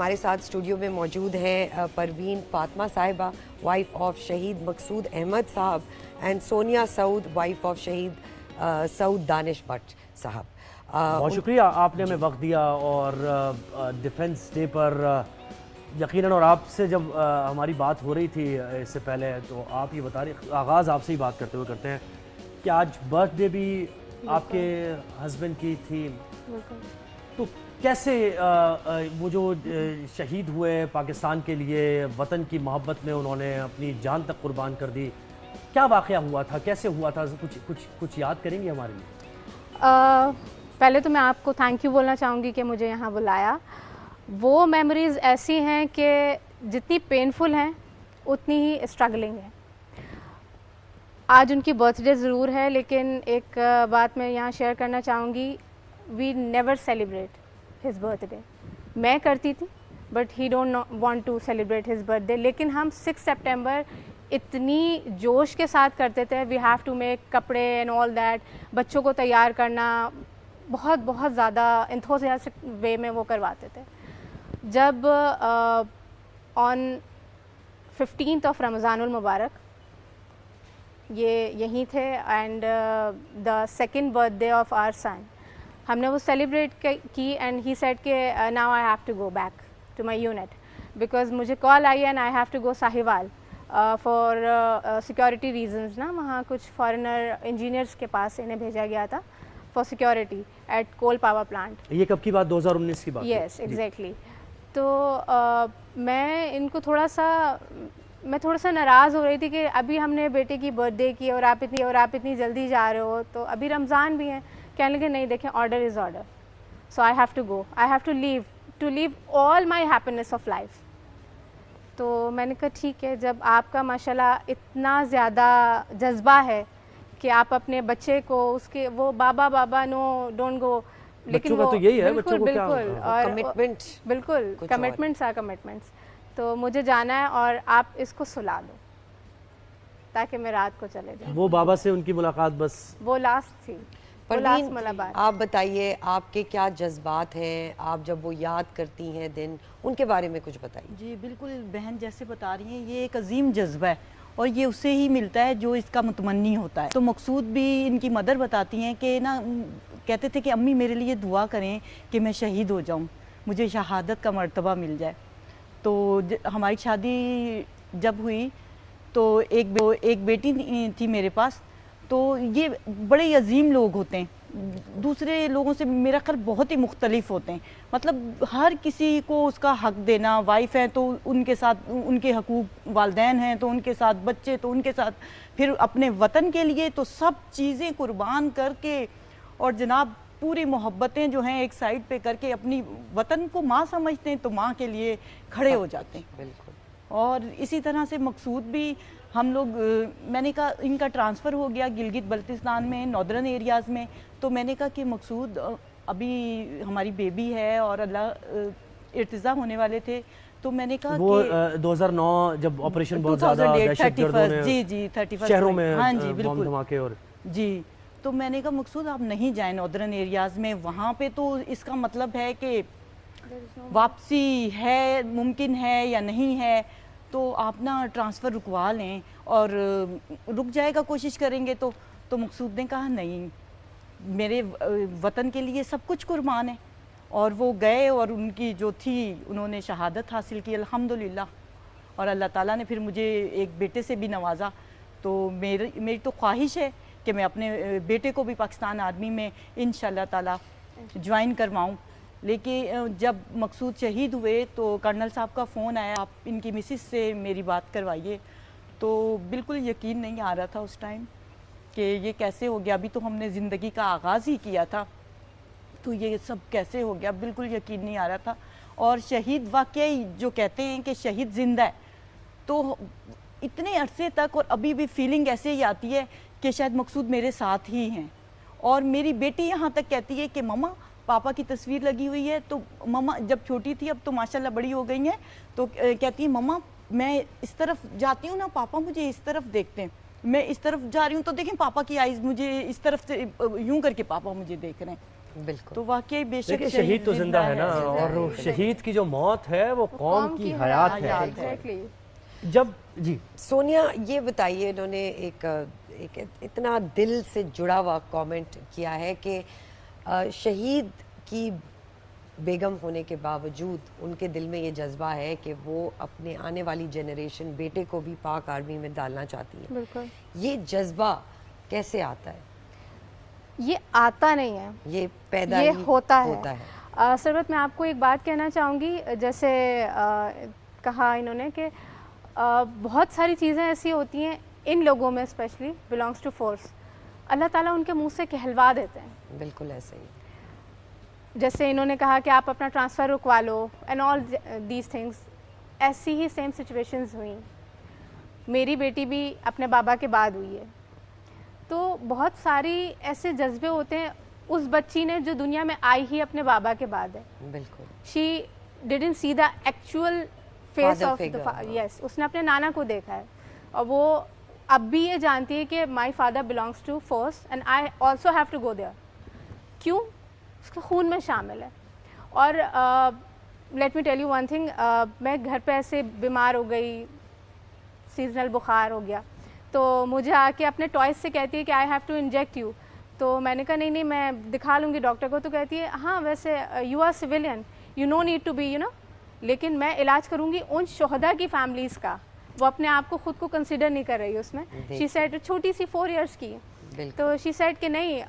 ہمارے ساتھ اسٹوڈیو میں موجود ہیں پروین فاطمہ صاحبہ، وائف آف شہید مقصود احمد صاحب، and Sonia Saud, wife of شہید سعود دانش بٹ صاحب۔ بہت شکریہ آپ نے ہمیں وقت دیا، اور ڈیفنس ڈے پر یقیناً، اور آپ سے جب ہماری بات ہو رہی تھی اس سے پہلے، تو آپ یہ بتا رہے، آغاز آپ سے ہی بات کرتے ہوئے کرتے ہیں کہ آج برتھ ڈے بھی آپ کے ہسبینڈ کی تھی، تو کیسے وہ جو شہید ہوئے پاکستان کے لیے، وطن کی محبت میں انہوں نے اپنی جان تک قربان کر دی، کیا واقعہ ہوا تھا، کیسے ہوا تھا، کچھ یاد کریں گے ہمارے لیے؟ پہلے تو میں آپ کو تھینک یو بولنا چاہوں گی کہ مجھے یہاں بلایا۔ وہ میموریز ایسی ہیں کہ جتنی پینفل ہیں اتنی ہی اسٹرگلنگ ہیں۔ آج ان کی برتھ ڈے ضرور ہے، لیکن ایک بات میں یہاں شیئر کرنا چاہوں گی، we never celebrate his birthday. میں کرتی تھی but he don't want to celebrate his birthday, لیکن ہم 6 سپٹمبر اتنی جوش کے ساتھ کرتے تھے، وی ہیو ٹو میک کپڑے اینڈ آل دیٹ، بچوں کو تیار کرنا، بہت زیادہ انتھوزیاسٹک وے میں وہ کرواتے تھے۔ جب آن 15th آف رمضان المبارک یہ یہیں تھے، and the second birthday of our آور سن، ہم نے وہ سیلیبریٹ کی، اینڈ ہی سیڈ کہ now I have to go back to my unit, because مجھے کال آئی and I have to go Sahiwal for security reasons نا، وہاں کچھ فارنر انجینئرس کے پاس انہیں بھیجا گیا تھا for security at coal power plant. یہ کب کی بات؟ 2019 کی بات؟ Yes exactly. تو میں ان کو تھوڑا سا ناراض ہو رہی تھی کہ ابھی ہم نے بیٹے کی برتھ ڈے کی اور آپ اتنی جلدی جا رہے ہو، تو ابھی رمضان بھی ہیں۔ کہنے لگے نہیں دیکھیں، order is order, so I have to go, I have to leave all my happiness of life. تو میں نے کہا ٹھیک ہے، جب آپ کا ماشاءاللہ اتنا زیادہ جذبہ ہے کہ آپ اپنے بچے کو اس کے وہ بابا نو ڈونٹ گو، لیکن وہ بالکل کمٹمنٹس، تو مجھے جانا ہے اور آپ اس کو سلا دو تاکہ میں رات کو چلے جاؤں۔ وہ بابا سے ان کی ملاقات بس وہ لاسٹ تھی، پروین آپ بتائیے آپ کے کیا جذبات ہیں، آپ جب وہ یاد کرتی ہیں دن، ان کے بارے میں کچھ بتائیے۔ جی بالکل، بہن جیسے بتا رہی ہیں، یہ ایک عظیم جذبہ ہے اور یہ اسے ہی ملتا ہے جو اس کا متمنی ہوتا ہے۔ تو مقصود بھی ان کی مدر بتاتی ہیں کہ نا، کہتے تھے کہ امی میرے لیے دعا کریں کہ میں شہید ہو جاؤں، مجھے شہادت کا مرتبہ مل جائے۔ تو ہماری شادی جب ہوئی تو ایک بیٹی تھی میرے پاس، تو یہ بڑے عظیم لوگ ہوتے ہیں، دوسرے لوگوں سے میرا خیال بہت ہی مختلف ہوتے ہیں، مطلب ہر کسی کو اس کا حق دینا، وائف ہیں تو ان کے ساتھ ان کے حقوق، والدین ہیں تو ان کے ساتھ، بچے تو ان کے ساتھ، پھر اپنے وطن کے لیے تو سب چیزیں قربان کر کے، اور جناب پوری محبتیں جو ہیں ایک سائڈ پہ کر کے اپنی وطن کو ماں سمجھتے ہیں تو ماں کے لیے کھڑے ہو جاتے ہیں۔ بالکل۔ اور اسی طرح سے مقصود بھی ہم لوگ، میں نے کہا ان کا ٹرانسفر ہو گیا گلگت بلتستان میں، ناردرن ایریاز میں، تو میں نے کہا کہ مقصود ابھی ہماری بیبی ہے اور اللہ ارتضا ہونے والے تھے، تو میں نے کہا وہ کہ 2009 جب آپریشن بہت زیادہ دہشت گردوں نے جی 31 شہروں میں ہاں جی بم بالکل دھماکے، اور جی، تو میں نے کہا مقصود آپ نہیں جائیں ناردرن ایریاز میں، وہاں پہ تو اس کا مطلب ہے کہ واپسی ہے، ممکن ہے یا نہیں ہے، تو آپ نا ٹرانسفر رکوا لیں اور رک جائے گا، کوشش کریں گے تو مقصود نے کہا نہیں، میرے وطن کے لیے سب کچھ قربان ہے، اور وہ گئے اور ان کی جو تھی انہوں نے شہادت حاصل کی الحمدللہ، اور اللہ تعالیٰ نے پھر مجھے ایک بیٹے سے بھی نوازا۔ تو میری تو خواہش ہے کہ میں اپنے بیٹے کو بھی پاکستان آرمی میں انشاءاللہ تعالیٰ جوائن کرواؤں۔ لیکن جب مقصود شہید ہوئے تو کرنل صاحب کا فون آیا، آپ ان کی مسز سے میری بات کروائیے، تو بالکل یقین نہیں آ رہا تھا اس ٹائم کہ یہ کیسے ہو گیا، ابھی تو ہم نے زندگی کا آغاز ہی کیا تھا، تو یہ سب کیسے ہو گیا، بالکل یقین نہیں آ رہا تھا۔ اور شہید واقعی جو کہتے ہیں کہ شہید زندہ ہے، تو اتنے عرصے تک اور ابھی بھی فیلنگ ایسے ہی آتی ہے کہ شاید مقصود میرے ساتھ ہی ہیں۔ اور میری بیٹی یہاں تک کہتی ہے کہ مما پاپا کی تصویر لگی ہوئی ہے، تو مما جب چھوٹی تھی اب تو ماشاءاللہ بڑی ہو گئی ہیں، تو کہتی ہے مما میں اس طرف جاتی ہوں نا، پاپا مجھے اس طرف دیکھتے ہیں، میں اس طرف جا رہی ہوں تو دیکھیں پاپا کی آئیز مجھے اس طرف سے یوں کر کے پاپا مجھے دیکھ رہے ہیں۔ بالکل تو واقعی بے شک دیکھیں شہید تو زندہ ہے نا, اور شہید کی جو موت ہے وہ قوم کی حیات ہے. ایگزیکٹلی. جب جی سونیا یہ بتائیے, انہوں نے ایک اتنا دل سے جڑا ہوا کامنٹ کیا ہے کہ شہید کی بیگم ہونے کے باوجود ان کے دل میں یہ جذبہ ہے کہ وہ اپنے آنے والی جنریشن بیٹے کو بھی پاک آرمی میں ڈالنا چاہتی ہیں. بالکل. یہ جذبہ کیسے آتا ہے؟ یہ آتا نہیں ہے, یہ پیدا یہ ہی ہوتا ہے. سربت میں آپ کو ایک بات کہنا چاہوں گی, جیسے کہا انہوں نے کہ بہت ساری چیزیں ایسی ہوتی ہیں ان لوگوں میں اسپیشلی بلانگس ٹو فورس, اللہ تعالیٰ ان کے منہ سے کہلوا دیتے ہیں. بالکل ایسے ہی. جیسے انہوں نے کہا کہ آپ اپنا ٹرانسفر رکوا لو اینڈ آل دیز تھنگس, ایسی ہی سیم سچویشنز ہوئیں. میری بیٹی بھی اپنے بابا کے بعد ہوئی ہے. تو بہت ساری ایسے جذبے ہوتے ہیں. اس بچی نے جو دنیا میں آئی ہی اپنے بابا کے بعد ہے. بالکل. She didn't see the actual face of the, yes, اس نے اپنے نانا کو دیکھا ہے, اور وہ اب بھی یہ جانتی ہے کہ my father belongs to force and I also have to go there. کیوں؟ اس کے خون میں شامل ہے. اور let me tell you one thing, میں گھر پہ ایسے بیمار ہو گئی, سیزنل بخار ہو گیا, تو مجھے آ کے اپنے ٹوائز سے کہتی ہے کہ I have to inject you. تو میں نے کہا نہیں میں دکھا لوں گی ڈاکٹر کو. تو کہتی ہے ہاں ویسے you are civilian, you no need to be لیکن میں علاج کروں گی ان شہدا کی فیملیز کا. وہ اپنے آپ کو خود کو کنسیڈر نہیں کر رہی اس میں. شی سیڈ, چھوٹی سی 4 ایئرس کی, تو شی سیڈ کہ نہیں,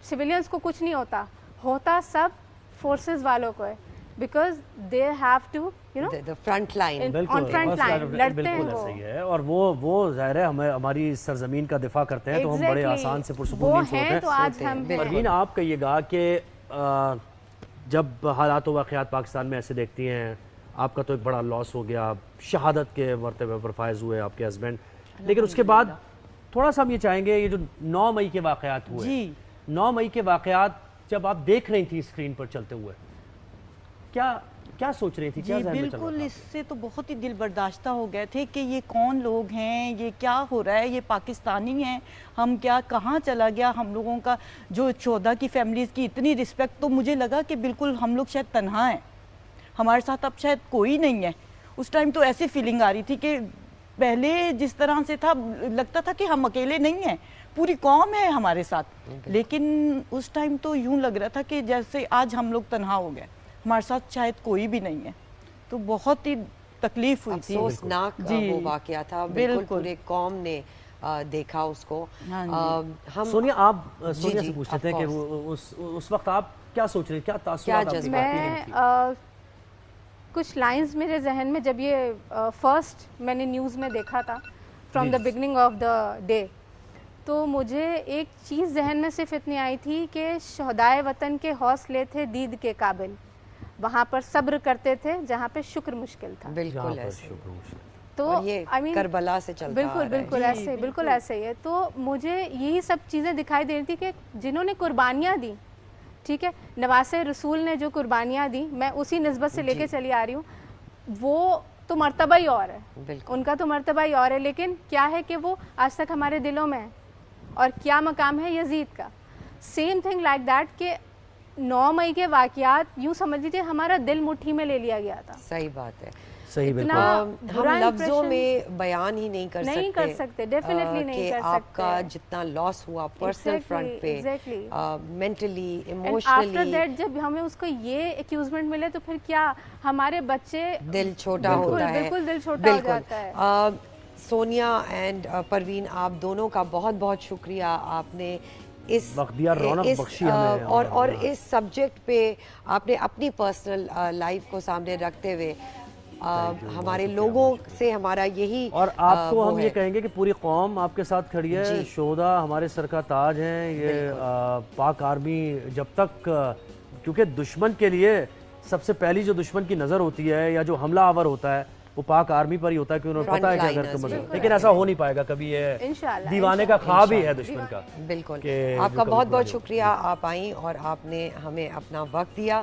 سویلینس کو کچھ نہیں ہوتا سب فورسز والوں کو ہے, because they have to front line, on front line لڑتے ہیں وہ. صحیح ہے, اور وہ ظاہر ہے ہماری سرزمین کا دفاع کرتے ہیں, تو ہم بڑے آسان سے پرسکون نہیں ہیں. تو آج ہم پروین آپ کہیے گا کہ جب حالات و واقعات پاکستان میں ایسے دیکھتی ہیں, آپ کا تو ایک بڑا لاس ہو گیا, شہادت کے مرتبے پر فائز ہوئے آپ کے ہسبینڈ, لیکن اس کے بعد تھوڑا سا ہم یہ چاہیں گے, یہ جو 9 مئی کے واقعات ہوئے, 9 مئی کے واقعات جب آپ دیکھ رہی تھی اسکرین پر چلتے ہوئے, کیا سوچ رہی تھی؟ جی بالکل, اس سے تو بہت ہی دل برداشتہ ہو گئے تھے کہ یہ کون لوگ ہیں, یہ کیا ہو رہا ہے, یہ پاکستانی ہیں ہم, کیا کہاں چلا گیا ہم لوگوں کا جو شہدا کی فیملیز کی اتنی رسپیکٹ. تو مجھے لگا کہ بالکل ہم لوگ شاید تنہا ہیں, ہمارے ساتھ اب شاید کوئی نہیں ہے. اس ٹائم تو ایسی فیلنگ آ رہی تھی کہ پہلے جس طرح سے تھا لگتا تھا کہ ہم اکیلے نہیں ہیں, پوری قوم ہے ہمارے ساتھ, لیکن اس ٹائم تو یوں لگ رہا تھا کہ جیسے آج ہم لوگ تنہا ہو گئے, ہمارے ساتھ شاید کوئی بھی نہیں ہے. تو بہت ہی تکلیف ہوئی تھی. افسوسناک وہ واقعہ تھا, بالکل پورے قوم نے دیکھا اس کو. سونیا, آپ سونیا سے پوچھتے تھے کہ اس وقت آپ کیا سوچ رہے, کیا تاثرات؟ میں کچھ لائنز میرے ذہن میں, جب یہ فرسٹ میں نے نیوز میں دیکھا تھا from the beginning of the day, تو مجھے ایک چیز ذہن میں صرف اتنی آئی تھی کہ شہدائے وطن کے حوصلے تھے دید کے قابل, وہاں پر صبر کرتے تھے جہاں پہ شکر مشکل تھا. بالکل ایسے. تو کربلا سے چلتا بالکل بالکل ایسے, بالکل ایسے ہی ہے. تو مجھے یہی سب چیزیں دکھائی دے رہی تھی کہ جنہوں نے قربانیاں دی, ٹھیک ہے, نواز رسول نے جو قربانیاں دی, میں اسی نسبت سے لے کے چلی آ رہی ہوں, وہ تو مرتبہ ہی اور ہے, ان کا تو مرتبہ ہی اور ہے, لیکن کیا ہے کہ وہ آج تک ہمارے دلوں میں ہے. اور کیا مقام ہے یزید کا, سیم تھنگ لائک دیٹ, کہ 9 مئی کے واقعات یوں سمجھ لیجیے ہمارا دل مٹھی میں لے لیا گیا تھا. صحیح بات ہے, صحیح, بالکل ہم لفظوں میں بیان ہی نہیں کر سکتے ڈیفینیٹلی نہیں کر سکتے کہ آپ کا جتنا لاس ہوا پرسنل فرنٹ پہ, mentally, emotionally. After emotionally that جب ہمیں اس کو یہ ایکیوزمنٹ ملے تو پھر کیا ہمارے بچے, دل چھوٹا ہوتا ہے, بالکل دل چھوٹا ہو جاتا ہے. سونیا اینڈ پروین, آپ دونوں کا بہت بہت شکریہ, آپ نے اس اور اس سبجیکٹ پہ آپ نے اپنی پرسنل لائف کو سامنے رکھتے ہوئے ہمارے لوگوں سے ہمارا یہی, اور آپ کو ہم یہ کہیں گے کہ پوری قوم آپ کے ساتھ کھڑی ہے. شہدا ہمارے سر کا تاج ہیں. یہ پاک آرمی جب تک, کیونکہ دشمن کے لیے سب سے پہلی جو دشمن کی نظر ہوتی ہے یا جو حملہ آور ہوتا ہے وہ پاک آرمی پر ہی ہوتا ہے, کہ انہوں نے پتا ہے کہ اگر تم, لیکن ایسا ہو نہیں پائے گا کبھی, یہ دیوانے کا خواب ہی ہے دشمن کا. بالکل, آپ کا بہت بہت شکریہ, آپ آئیں اور آپ نے ہمیں اپنا وقت دیا.